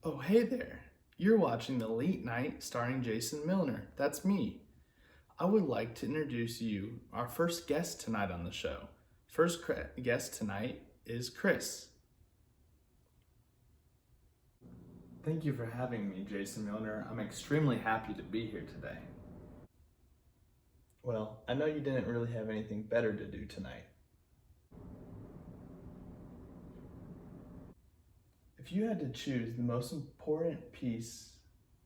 Oh, hey there. You're watching The Late Night starring Jason Milner. That's me. I would like to introduce you, our first guest tonight on the show. Guest tonight is Chris. Thank you for having me, Jason Milner. I'm extremely happy to be here today. Well, I know you didn't really have anything better to do tonight. If you had to choose the most important piece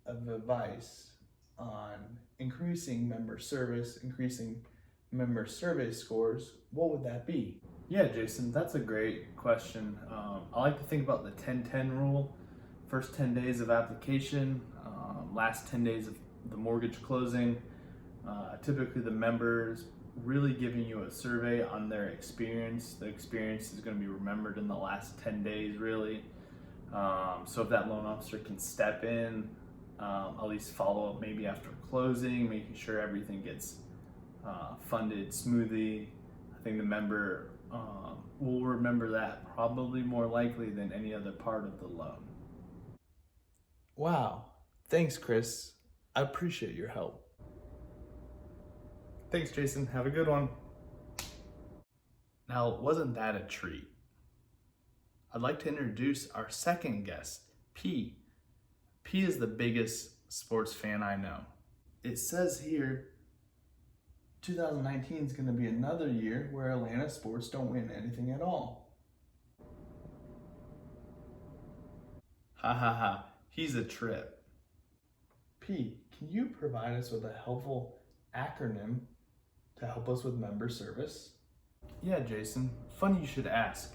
of advice on increasing member service, increasing member survey scores, what would that be? Yeah, Jason, that's a great question. I like to think about the 10-10 rule. First 10 days of application, last 10 days of the mortgage closing. Typically the members really giving you a survey on their experience. The experience is going to be remembered in the last 10 days, really. So if that loan officer can step in, at least follow up maybe after closing, making sure everything gets funded smoothly, I think the member will remember that probably more likely than any other part of the loan. Wow. Thanks, Chris. I appreciate your help. Thanks, Jason. Have a good one. Now, wasn't that a treat? I'd like to introduce our second guest, P. P is the biggest sports fan I know. It says here 2019 is going to be another year where Atlanta sports don't win anything at all. Ha ha ha, he's a trip. P, can you provide us with a helpful acronym to help us with member service? Yeah, Jason, funny you should ask.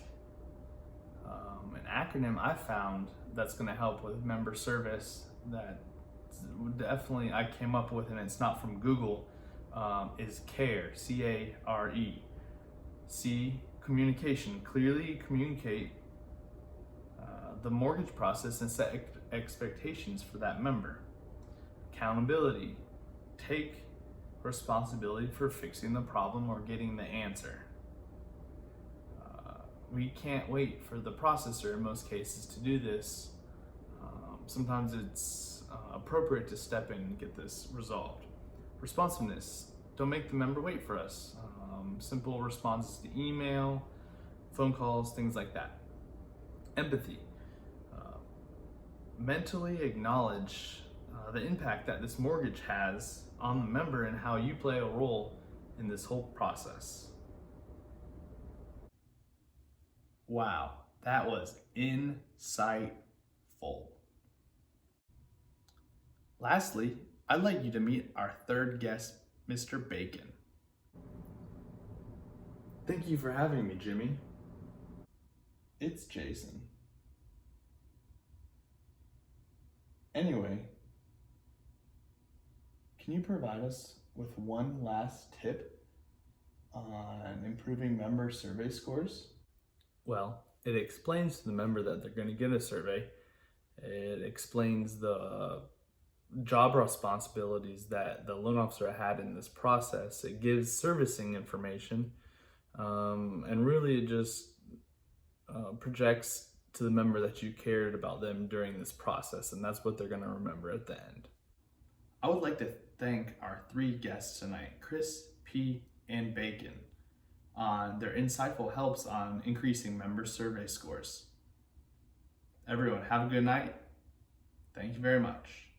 An acronym I found that's going to help with member service that definitely I came up with, and it's not from Google, is CARE, C-A-R-E. C, communication, clearly communicate the mortgage process and set expectations for that member. Accountability, take responsibility for fixing the problem or getting the answer. We can't wait for the processor in most cases to do this. Sometimes it's appropriate to step in and get this resolved. Responsiveness, don't make the member wait for us. Simple responses to email, phone calls, things like that. Empathy, mentally acknowledge the impact that this mortgage has on the member and how you play a role in this whole process. Wow, that was insightful. Lastly, I'd like you to meet our third guest, Mr. Bacon. Thank you for having me, Jimmy. It's Jason. Anyway, can you provide us with one last tip on improving member survey scores? Well, it explains to the member that they're going to get a survey. It explains the job responsibilities that the loan officer had in this process. It gives servicing information, and really it just projects to the member that you cared about them during this process, and that's what they're going to remember at the end. I would like to thank our three guests tonight, Chris, P, and Bacon, on their insightful helps on increasing member survey scores. Everyone, have a good night. Thank you very much.